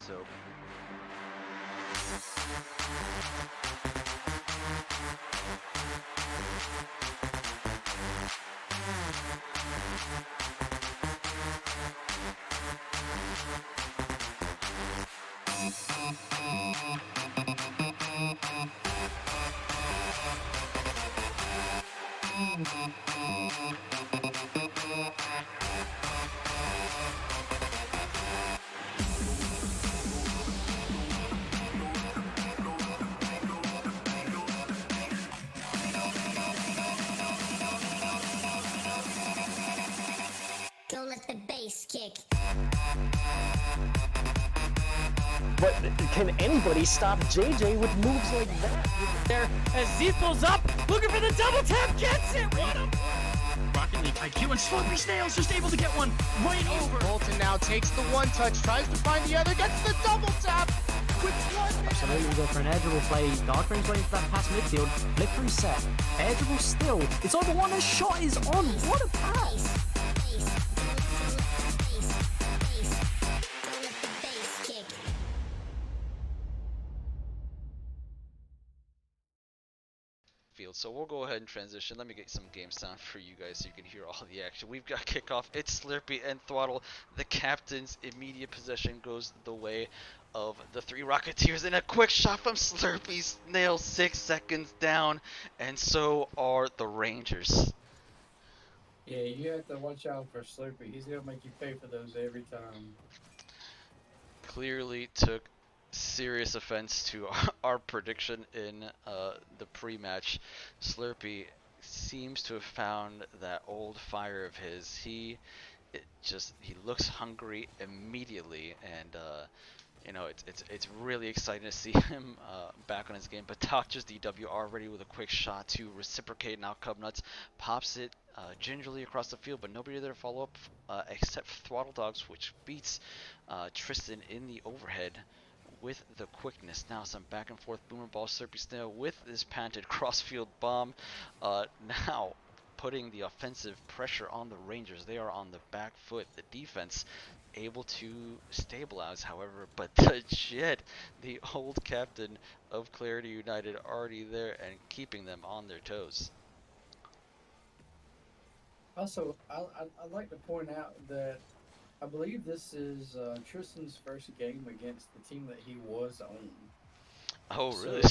so. Go let the bass kick. But can anybody stop JJ with moves like that? There, as Z pulls up, looking for the double tap, gets it! What a... Rocket League IQ and SlurpySnail's just able to get one right over. Bolton now takes the one touch, tries to find the other, gets the double tap with 1 minute. Absolutely, we go for an air dribble play. Darkring's waiting for that pass midfield. Flip through set. Air dribble still. It's over one, the shot is on. What a pass! So we'll go ahead and transition. Let me get some game sound for you guys so you can hear all the action. We've got kickoff. It's Slurpy and Throttle. The captain's immediate possession goes the way of the Three Rocketeers, and a quick shot from SlurpySnail, 6 seconds down, and so are the Rangers. Yeah, you have to watch out for Slurpy. He's gonna make you pay for those every time. Clearly took serious offense to our prediction in the pre-match. Slurpy seems to have found that old fire of his. He looks hungry immediately, and you know, it's really exciting to see him back on his game. But Doctor's DW already with a quick shot to reciprocate. Now Cubnuts pops it gingerly across the field, but nobody there to follow up except ThrottleDog, which beats Tristan in the overhead with the quickness. Now some back and forth boomer ball. SlurpySnail with this patented crossfield bomb. Now putting the offensive pressure on the Rangers. They are on the back foot. The defense able to stabilize, however, but the Jet, the old captain of Clarity United, already there and keeping them on their toes. Also, I'd like to point out that I believe this is Tristan's first game against the team that he was on. Oh, really?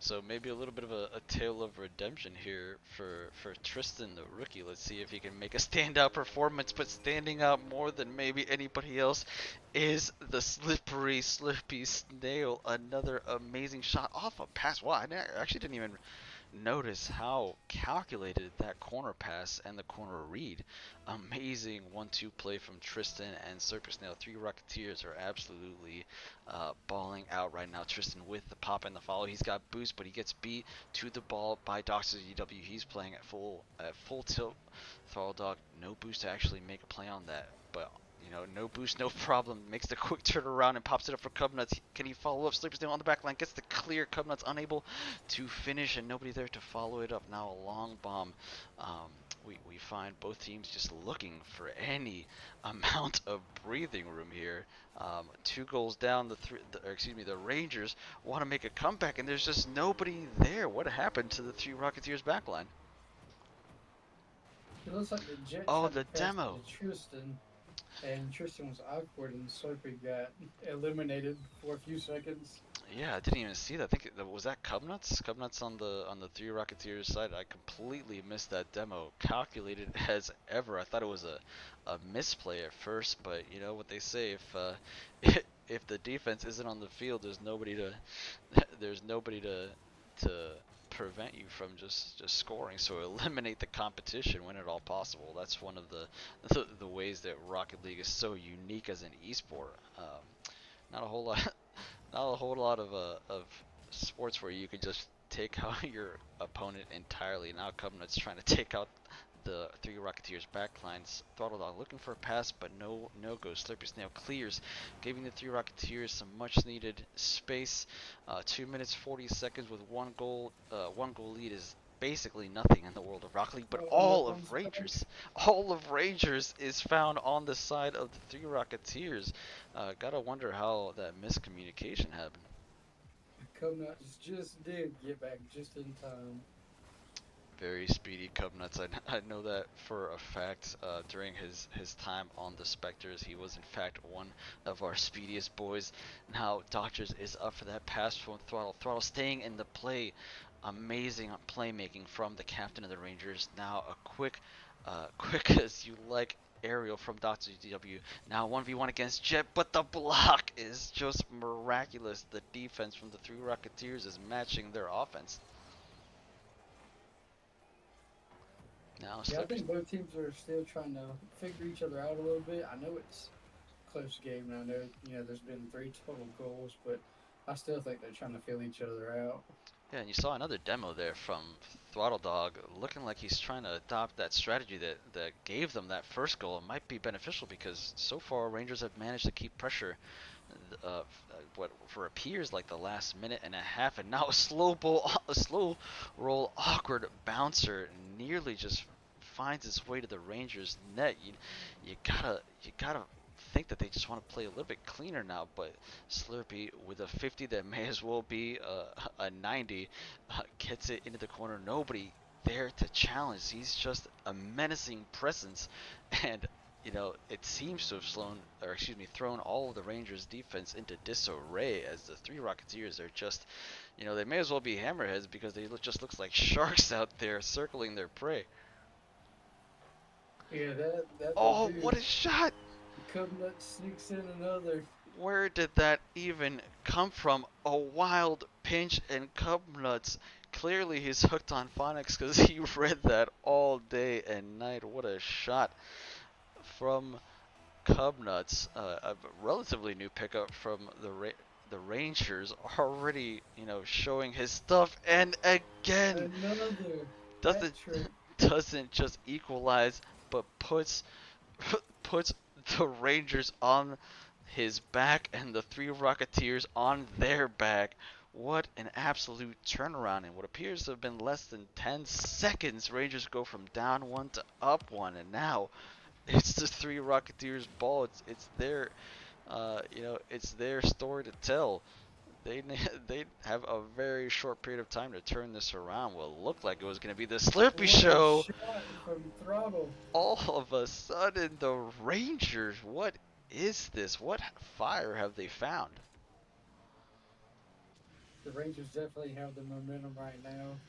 So maybe a little bit of a tale of redemption here for Tristan, the rookie. Let's see if he can make a standout performance, but standing out more than maybe anybody else is the slippery SlurpySnail. Another amazing shot off a pass. Wow, I actually didn't even notice how calculated that corner pass and the corner read. Amazing 1-2 play from Tristan and SlurpySnail. Three Rocketeers are absolutely balling out right now. Tristan with the pop and the follow. He's got boost, but he gets beat to the ball by Dr. DW. He's playing at full tilt. ThrottleDog, no boost to actually make a play on that, but you know, no boost, no problem. Makes the quick turnaround and pops it up for Cubnuts. Can he follow up? SlurpySnail on the back line, gets the clear. Cubnuts unable to finish, and nobody there to follow it up. Now a long bomb. We find both teams just looking for any amount of breathing room here. 2 goals down. The Rangers want to make a comeback, and there's just nobody there. What happened to the Three Rocketeers backline? It looks like the Jet the demo. to Tristan, and Tristan was awkward, and Slurpy got eliminated for a few seconds. Yeah, I didn't even see that. I think was that Cubnuts? Cubnuts on the Three Rocketeers side. I completely missed that demo. Calculated as ever. I thought it was a misplay at first, but you know what they say: if the defense isn't on the field, there's nobody to prevent you from just scoring. So eliminate the competition when at all possible. That's one of the ways that Rocket League is so unique as an esport. Not a whole lot of sports where you can just take out your opponent entirely. Now Cubnuts trying to take out the Three Rocketeers backlines. ThrottleDog looking for a pass, but no go. SlurpySnail clears, giving the Three Rocketeers some much needed space. 2 minutes 40 seconds with one goal lead is basically nothing in the world of Rocket League, but Oh, no all one's of back. Rangers is found on the side of the Three Rocketeers. Gotta wonder how that miscommunication happened. Conuts just did get back just in time. Very speedy Cub Nuts. I know that for a fact. During his time on the Spectres, he was in fact one of our speediest boys. Now Dodgers is up for that pass from Throttle. Throttle staying in the play. Amazing playmaking from the captain of the Rangers. Now a quick as you like aerial from Dr. DW. Now 1v1 against Jet, but the block is just miraculous. The defense from the Three Rocketeers is matching their offense. Now Yeah, I Slurpee. think both teams are still trying to figure each other out a little bit. I know it's a close game, and I know there's been 3 total goals, but I still think they're trying to feel each other out. Yeah, and you saw another demo there from ThrottleDog, looking like he's trying to adopt that strategy that gave them that first goal. It might be beneficial because so far Rangers have managed to keep pressure, what for appears like the last minute and a half, and now a slow roll, awkward bouncer nearly just finds its way to the Rangers net. You gotta think that they just want to play a little bit cleaner now, but Slurpee with a 50 that may as well be a 90 gets it into the corner. Nobody there to challenge. He's just a menacing presence, and it seems to have thrown all of the Rangers defense into disarray as the Three Rocketeers are just, they may as well be hammerheads because they just looks like sharks out there circling their prey. Yeah, that they Oh, do. what a shot! Cubnut sneaks in another. Where did that even come from? A wild pinch and Cub Nuts. Clearly he's hooked on phonics because he read that all day and night. What a shot from Cub Nuts. A relatively new pickup from the Rangers, already showing his stuff, and again Another hat doesn't trick. doesn't just equalize, but puts puts the Rangers on his back and the Three Rocketeers on their back. What an absolute turnaround in what appears to have been less than 10 seconds. Rangers go from down one to up one, and now it's the Three Rocketeers' ball. It's their story to tell. They they have a very short period of time to turn this around. Well, it looked like it was going to be the Slurpee What a show. shot from Throttle. All of a sudden, the Rangers, what is this? What fire have they found? The Rangers definitely have the momentum right now.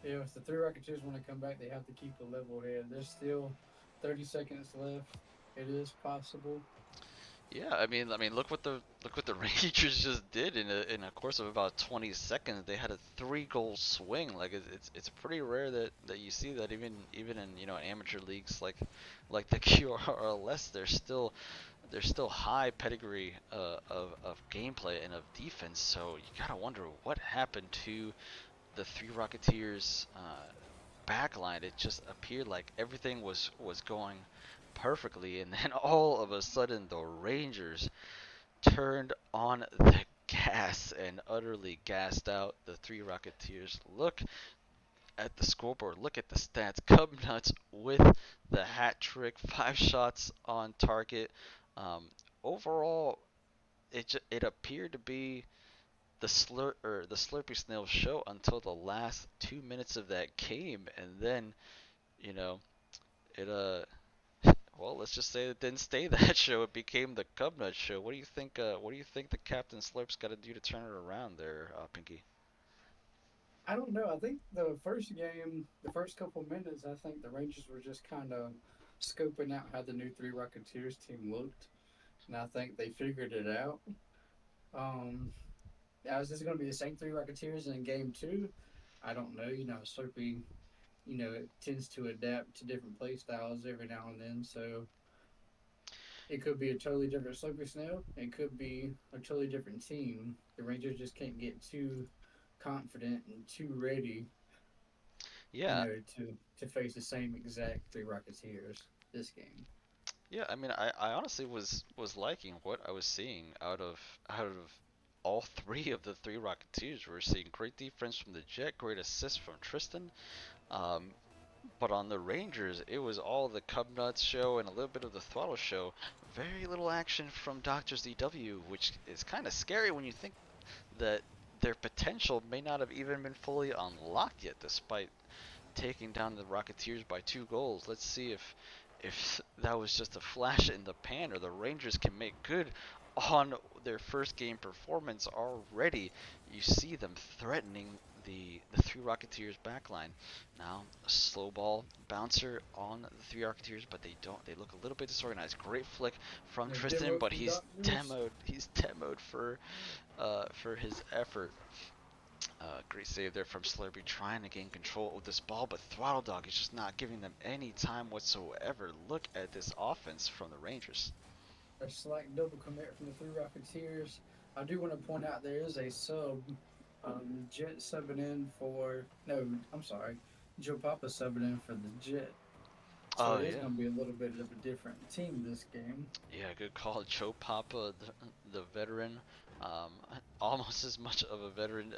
Yeah, if the Three Rocketeers want to come back, they have to keep a level head. There's still 30 seconds left. It is possible. Yeah, I mean, look what the Rangers just did in a course of about 20 seconds. They had a 3-goal swing. Like it's pretty rare that you see that even in amateur leagues like the QRLS. There's still high pedigree of gameplay and of defense. So you gotta wonder what happened to the Three Rocketeers backline. It just appeared like everything was going perfectly, and then all of a sudden the Rangers turned on the gas and utterly gassed out the Three Rocketeers. Look at the scoreboard. Look at the stats. Cub Nuts with the hat trick, 5 shots on target. Um, Overall, it appeared to be the SlurpySnail show until the last 2 minutes of that game, and then you know it well, let's just say it didn't stay that show. It became the Cub Nut show. What do you think? What do you think the Captain Slurp's got to do to turn it around there, Pinky? I don't know. I think the first game, the first couple minutes, I think the Rangers were just kind of scoping out how the new Three Rocketeers team looked, and I think they figured it out. Um, Now, is this going to be the same Three Rocketeers in game 2? I don't know. Slurpee, it tends to adapt to different play styles every now and then, so it could be a totally different Slurpee Snail. It could be a totally different team. The Rangers just can't get too confident and too ready, Yeah, to face the same exact Three Rocketeers this game. yeah. I mean, I honestly was liking what I was seeing out of all three of the Three Rocketeers. We're seeing great defense from the Jet, great assist from Tristan. Um, but on the Rangers, it was all the Cub Nuts show and a little bit of the Throttle show. Very little action from Doctors DW, which is kind of scary when you think that their potential may not have even been fully unlocked yet, despite taking down the Rocketeers by 2 goals. Let's see if that was just a flash in the pan, or the Rangers can make good on their first game performance already. You see them threatening the Three Rocketeers backline. Now a slow ball bouncer on the Three Rocketeers, but they don't. They look a little bit disorganized. Great flick from The Tristan, demo but from he's Doctors. demoed. He's demoed for his effort. Great save there from Slurpy, trying to gain control of this ball, but ThrottleDog is just not giving them any time whatsoever. Look at this offense from the Rangers. A slight double commit from the Three Rocketeers. I do want to point out there is a sub. Jet subbing in for no, I'm sorry, Joe Papa subbing in for the Jet. So Oh it is yeah, going to be a little bit of a different team this game. yeah, good call. Joe Papa, the veteran, um, almost as much of a veteran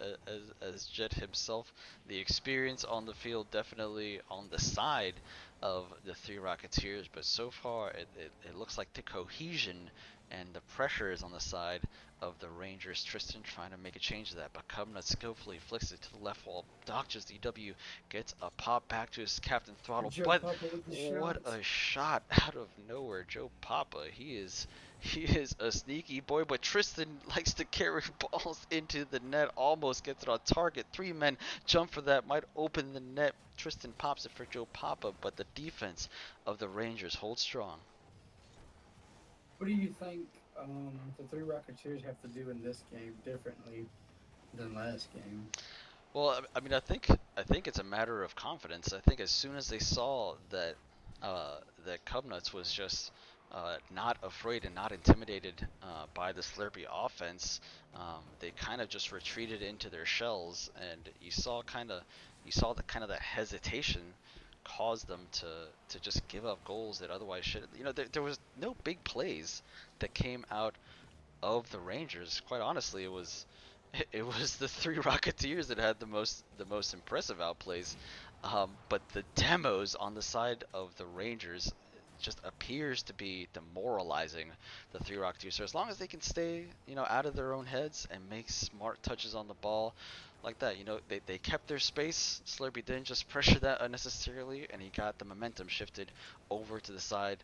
as Jet himself. The experience on the field definitely on the side of the Three Rocketeers, but so far it looks like the cohesion and the pressure is on the side of the Rangers. Tristan trying to make a change to that, but Cubnut skillfully flicks it to the left wall. Doctors DW gets a pop back to his Captain Throttle, Joe but Papa with the what shots. a shot out of nowhere. Joe Papa, he is a sneaky boy, but Tristan likes to carry balls into the net, almost gets it on target. 3 men jump for that, might open the net. Tristan pops it for Joe Papa, but the defense of the Rangers holds strong. What do you think the Three Rocketeers have to do in this game differently than last game? Well, I mean, I think it's a matter of confidence. I think as soon as they saw that Cubnuts was just not afraid and not intimidated by the Slurpee offense, they kind of just retreated into their shells, and you saw the kind of that hesitation caused them to just give up goals that otherwise should. There was no big plays that came out of the Rangers. Quite honestly, it was the Three Rocketeers that had the most impressive outplays. But the demos on the side of the Rangers just appears to be demoralizing the Three Rocketeers. So as long as they can stay, out of their own heads and make smart touches on the ball, like that, they kept their space. Slurpee didn't just pressure that unnecessarily, and he got the momentum shifted over to the side,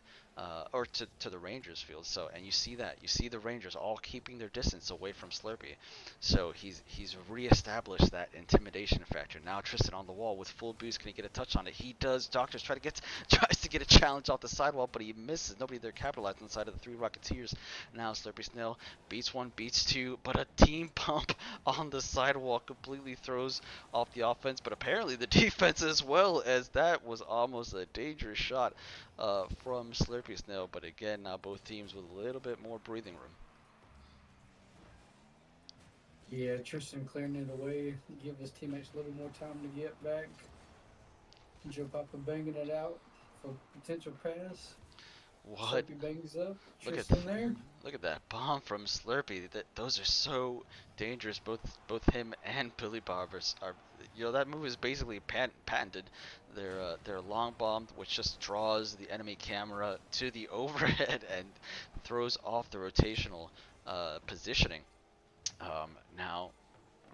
or to the Rangers field. So, and you see the Rangers all keeping their distance away from Slurpee. So he's reestablished that intimidation factor. Now Tristan on the wall with full boost. Can he get a touch on it? He does. Doctors tries to get a challenge off the sidewall, but he misses. Nobody there capitalized on the side of the Three Rocketeers. Now SlurpySnail beats one, beats two, but a team pump on the sidewall completely throws off the offense, but apparently the defense as well, as that was almost a dangerous shot from SlurpySnail. But again, now both teams with a little bit more breathing room. Yeah, Tristan clearing it away, give his teammates a little more time to get back. Joe Papa banging it out for potential pass. What? Slurpee bangs up. Look at Tristan there. Look at that bomb from Slurpee. Those are so dangerous. Both him and Billy Bob are that move is basically patented. Their long bomb, which just draws the enemy camera to the overhead and throws off the rotational positioning. Now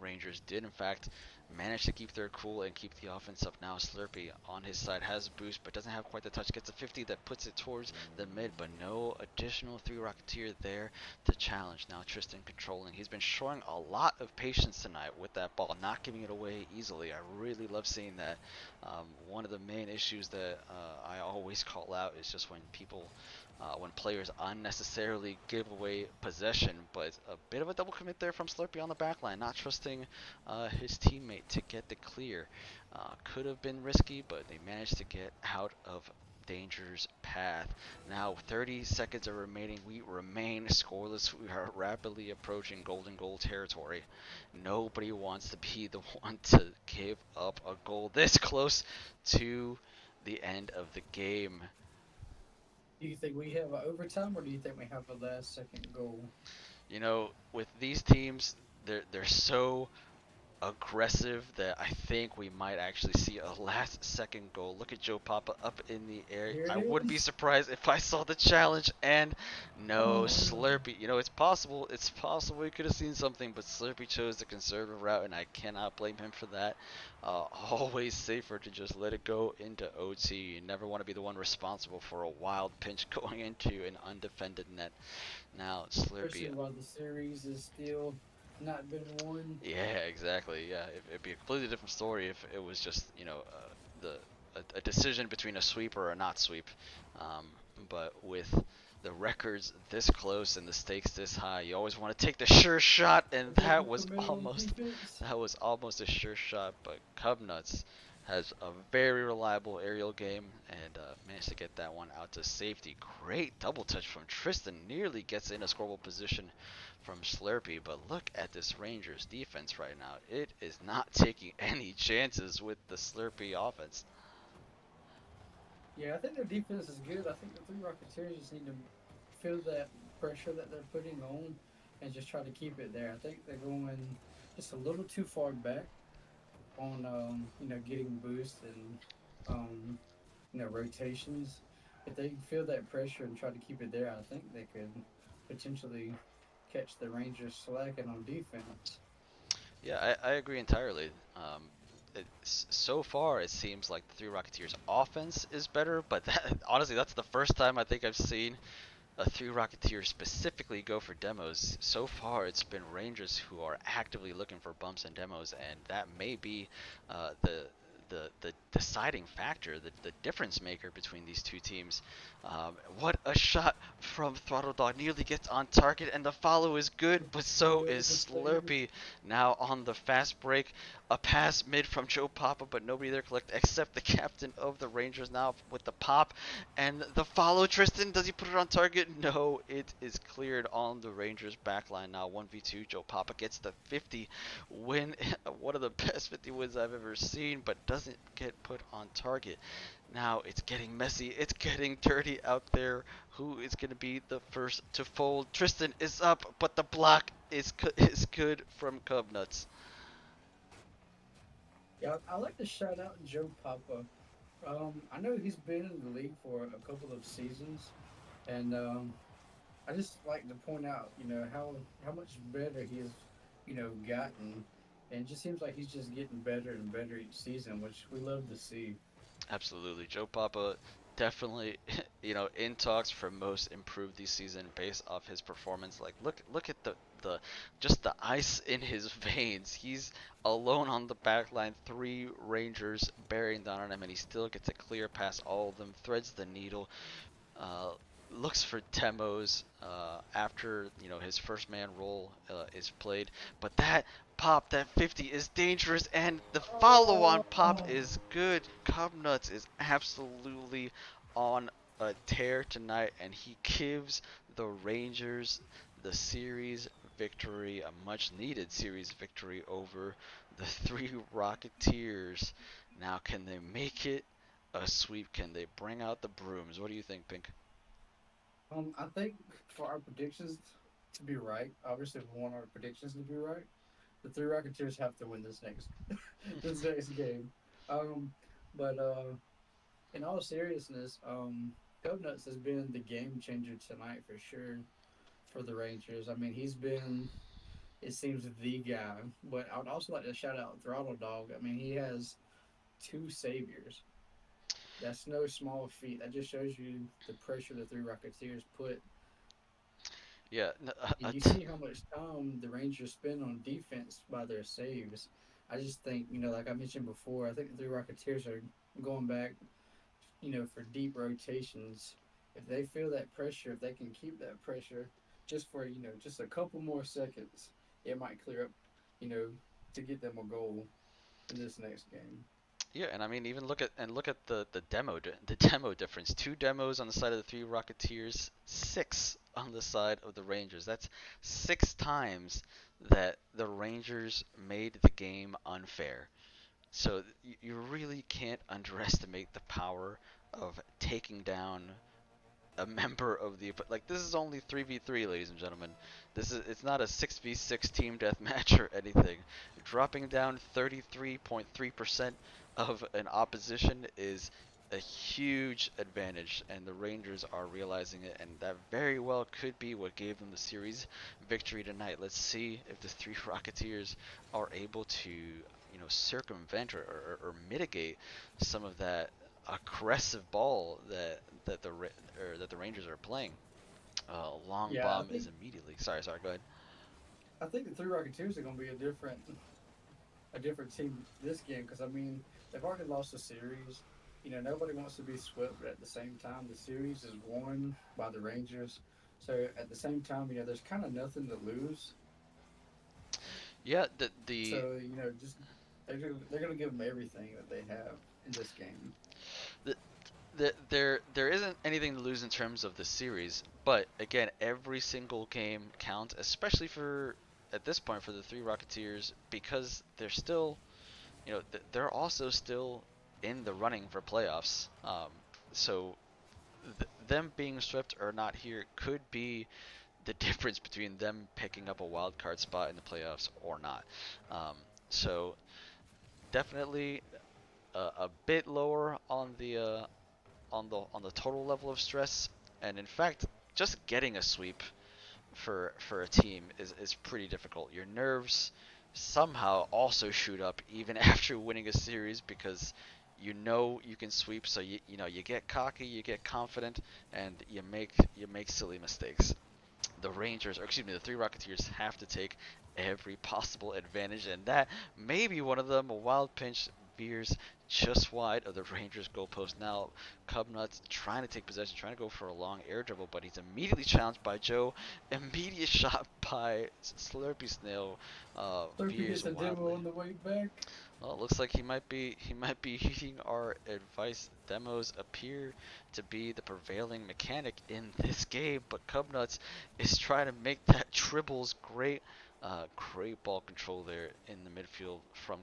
Rangers did in fact manage to keep their cool and keep the offense up. Now Slurpee on his side has a boost, but doesn't have quite the touch. Gets a 50 that puts it towards the mid, but no additional Three Rocketeer there to challenge. Now Tristan controlling. He's been showing a lot of patience tonight with that ball, not giving it away easily. I really love seeing that. One of the main issues that I always call out is just when players unnecessarily give away possession, but a bit of a double commit there from Slurpee on the back line, not trusting his teammate to get the clear. Could have been risky, but they managed to get out of danger's path. Now 30 seconds are remaining. We remain scoreless. We are rapidly approaching golden goal territory. Nobody wants to be the one to give up a goal this close to the end of the game. Do you think we have an overtime, or do you think we have a last second goal? You know, with these teams, they're so aggressive that I think we might actually see a last second goal. Look at Joe Papa up in the air. Here I it wouldn't be is. surprised if I saw the challenge and no Oh, Slurpee. You know, it's possible. It's possible we could have seen something, but Slurpee chose the conservative route, and I cannot blame him for that. Always safer to just let it go into OT. You never want to be the one responsible for a wild pinch going into an undefended net. Now especially Slurpee. while the series is still not been won. Yeah, exactly. Yeah, it'd be a completely different story if it was just the a decision between a sweep or a not sweep. Um, but with the records this close and the stakes this high, you always want to take the sure shot, and If they can commit on defense. that was almost a sure shot. But Cubnuts has a very reliable aerial game and managed to get that one out to safety. Great double touch from Tristan, nearly gets in a scoreable position from Slurpee, but look at this Rangers defense right now. It is not taking any chances with the Slurpee offense. Yeah, I think their defense is good. I think the Three Rocketeers just need to feel that pressure that they're putting on and just try to keep it there. I think they're going just a little too far back on getting boost and rotations. If they feel that pressure and try to keep it there, I think they could potentially catch the Rangers slacking on defense. Yeah, I agree entirely. So far, it seems like the Three Rocketeers' offense is better, but honestly, that's the first time I think I've seen a Three Rocketeers specifically go for demos. So far, it's been Rangers who are actively looking for bumps and demos, and that may be the deciding factor, the difference maker between these two teams. What a shot from ThrottleDog! Nearly gets on target, and the follow is good, but so is Slurpee. Now on the fast break, a pass mid from Joe Papa, but nobody there collect except the captain of the Rangers now with the pop. And the follow, Tristan, does he put it on target? No, it is cleared on the Rangers backline now. 1v2, Joe Papa gets the 50 win. One of the best 50 wins I've ever seen, but doesn't get put on target. Now it's getting messy. It's getting dirty out there. Who is going to be the first to fold? Tristan is up, but the block is good from Cubnuts. Yeah, I like to shout out Joe Papa. I know he's been in the league for a couple of seasons, and I just like to point out, how much better he has, gotten, and it just seems like he's just getting better and better each season, which we love to see. Absolutely. Joe Papa definitely, in talks for most improved this season based off his performance. Like look at the just the ice in his veins. He's alone on the back line, three Rangers bearing down on him, and he still gets a clear past all of them, threads the needle, uh, looks for demos after his first man role is played. But that pop, that 50 is dangerous, and the follow-on pop is good. Cubnuts is absolutely on a tear tonight, and he gives the Rangers the series victory, a much-needed series victory over the Three Rocketeers. Now, can they make it a sweep? Can they bring out the brooms? What do you think, Pink? I think for our predictions to be right, obviously we want our predictions to be right. The Three Rocketeers have to win this next this next game. Um, but in all seriousness, Nuts has been the game changer tonight for sure for the Rangers. I mean, he's been, it seems, the guy. But I would also like to shout out ThrottleDog. I mean, he has two saviors. That's no small feat. That just shows you the pressure the Three Rocketeers put. Yeah, And you see how much time the Rangers spend on defense by their saves. I just think, like I mentioned before, I think the Three Rocketeers are going back, for deep rotations. If they feel that pressure, if they can keep that pressure just for, just a couple more seconds, it might clear up, you know, to get them a goal in this next game. yeah, and I mean even look at the demo difference. Two demos on the side of the Three Rocketeers, six on the side of the Rangers. That's six times that the Rangers made the game unfair. So you really can't underestimate the power of taking down a member of the like this is only 3v3, ladies and gentlemen. It's not a 6v6 team deathmatch or anything. Dropping down 33.3% of an opposition is a huge advantage, and the Rangers are realizing it, and that very well could be what gave them the series victory tonight. Let's see if the Three Rocketeers are able to, circumvent or mitigate some of that aggressive ball that the Rangers are playing. Long Yeah, bomb is immediately. Sorry, go ahead. I think the Three Rocketeers are going to be a different team this game because I mean they've already lost the series. Nobody wants to be swept, but at the same time, the series is won by the Rangers. So at the same time, there's kind of nothing to lose. Yeah, the So just they're gonna give them everything that they have in this game. there isn't anything to lose in terms of the series, but again, every single game counts, especially for at this point for the Three Rocketeers because they're still, they're also still in the running for playoffs. So them being swept or not here could be the difference between them picking up a wild card spot in the playoffs or not. So definitely a bit lower on the total level of stress, and in fact, just getting a sweep for a team is pretty difficult. Your nerves somehow also shoot up even after winning a series because you can sweep, so you get cocky, you get confident, and you make silly mistakes. The Rangers, or excuse me, the Three Rocketeers have to take every possible advantage, and that may be one of them. A wild pinch veers just wide of the Rangers' goalpost. Now, Cubnuts trying to take possession, trying to go for a long air dribble, but he's immediately challenged by Joe. Immediate shot by SlurpySnail. Slurpy Veers gets a demo wildly. on the way back. Well, it looks like he might be heeding our advice. Demos appear to be the prevailing mechanic in this game, but Cubnuts is trying to make that triples great. Great ball control there in the midfield from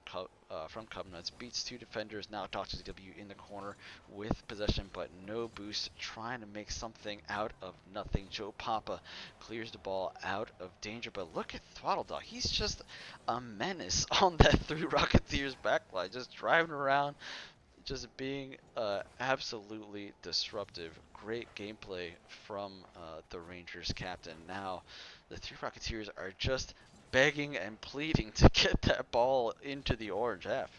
Cubnuts. Beats two defenders. Now Dr. W in the corner with possession, but no boost. Trying to make something out of nothing. Joe Papa clears the ball out of danger, but look at ThrottleDog. He's just a menace on that Three Rocketeers backline, just driving around, just being absolutely disruptive. Great gameplay from the Rangers captain. Now the Three Rocketeers are just begging and pleading to get that ball into the orange half.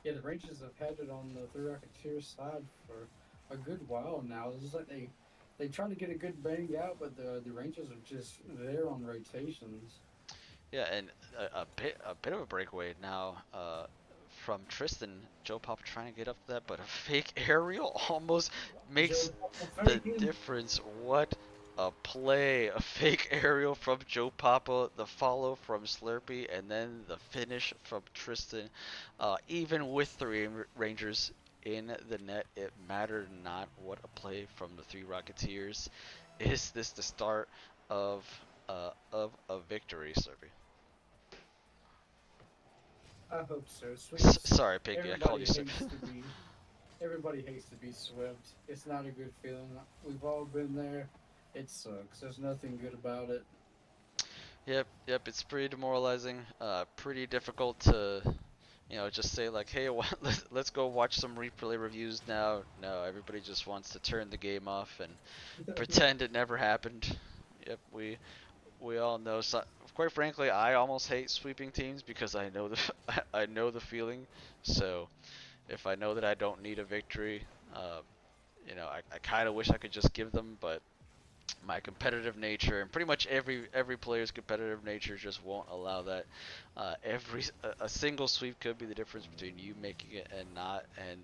Yeah, the Rangers have had it on the Three Rocketeers side for a good while now. It's just like they try to get a good bang out, but the Rangers are just there on rotations. Yeah, and a bit of a breakaway now from Tristan. Joe Papa trying to get up to that, but a fake aerial almost makes the difference. What a play! A fake aerial from Joe Papa, the follow from Slurpy, and then the finish from Tristan. Even with the Rangers in the net, it mattered not. What a play from the Three Rocketeers. Is this the start of a victory, Slurpy? I hope so. Sweeps, Sorry, Piggy, I called you everybody hates to be swept. It's not a good feeling. We've all been there. It sucks. There's nothing good about it. Yep, it's pretty demoralizing. Pretty difficult to, just say like, hey, let's go watch some replay reviews now. No, everybody just wants to turn the game off and pretend it never happened. Yep, we all know. So, quite frankly, I almost hate sweeping teams because I know I know the feeling. So, if I know that I don't need a victory, I kind of wish I could just give them, but my competitive nature and pretty much every player's competitive nature just won't allow that. A single sweep could be the difference between you making it and not, and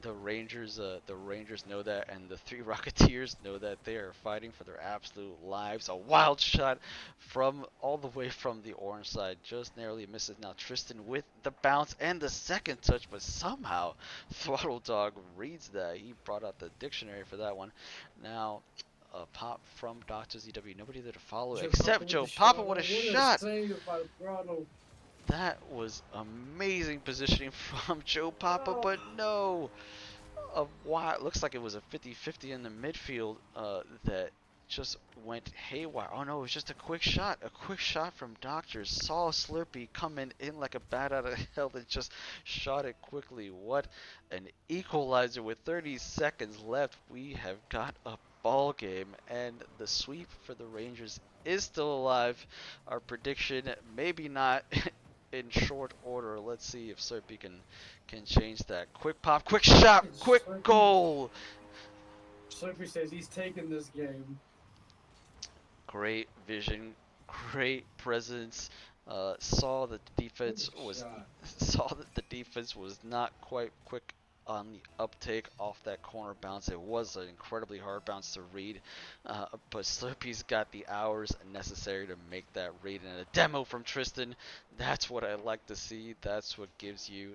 the Rangers know that, and the Three Rocketeers know that. They are fighting for their absolute lives. A wild shot from all the way from the orange side, just narrowly misses. Now Tristan with the bounce and the second touch, but somehow ThrottleDog reads that. He brought out the dictionary for that one. Now a pop from Dr. ZW. Nobody there to follow except Joe Papa. What a shot! That was amazing positioning from Joe Papa, but no! a while. Looks like it was a 50-50 in the midfield that just went haywire. Oh no, it was just a quick shot. A quick shot from Doctors. Saw Slurpy coming in like a bat out of hell and just shot it quickly. What an equalizer with 30 seconds left. We have got a ball game, and the sweep for the Rangers is still alive. Our prediction, maybe not in short order. Let's see if Slurpy can change that. Quick pop, quick shot, quick goal. Slurpy says he's taking this game. Great vision, great presence. Saw that the defense Good was shot. saw that the defense was not quite quick on the uptake off that corner bounce. It was an incredibly hard bounce to read, but Slurpy's got the hours necessary to make that read. And a demo from Tristan, that's what I like to see. That's what gives you,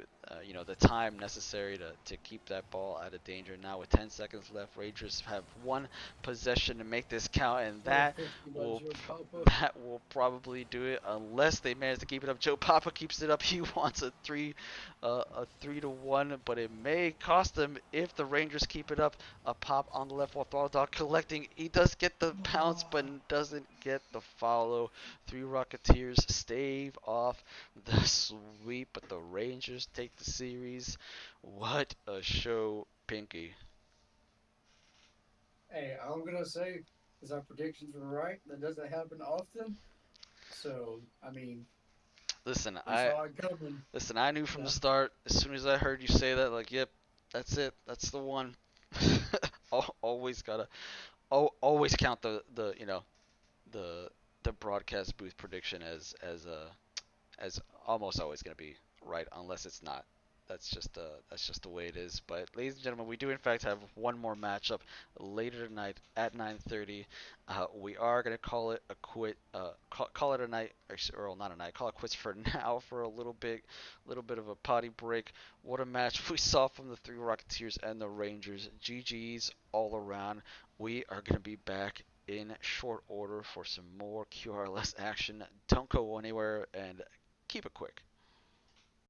the time necessary to keep that ball out of danger. Now with 10 seconds left, Rangers have one possession to make this count, and that will probably do it unless they manage to keep it up. Joe Papa keeps it up. He wants a 3-1, but it may cost them if the Rangers keep it up. A pop on the left while ThrottleDog collecting. He does get the pounce, but doesn't get the follow. Three Rocketeers stave off the sweep, but the Rangers take the series. What a show, Pinky. Hey, all I'm gonna say is our predictions were right. That doesn't happen often. So, I mean, Listen, we saw it coming. I knew from Yeah. the start. As soon as I heard you say that, like, yep, that's it. That's the one. Always gotta, always count the the broadcast booth prediction as almost always gonna be right, unless it's not. That's just the way it is. But ladies and gentlemen, we do in fact have one more matchup later tonight at 9:30. We are gonna call it a quit. Call it a night, or not a night. Call it quits for now for a little bit of a potty break. What a match we saw from the Three Rocketeers and the Rangers. GG's all around. We are gonna be back in short order for some more QRLS action. Don't go anywhere and keep it quick.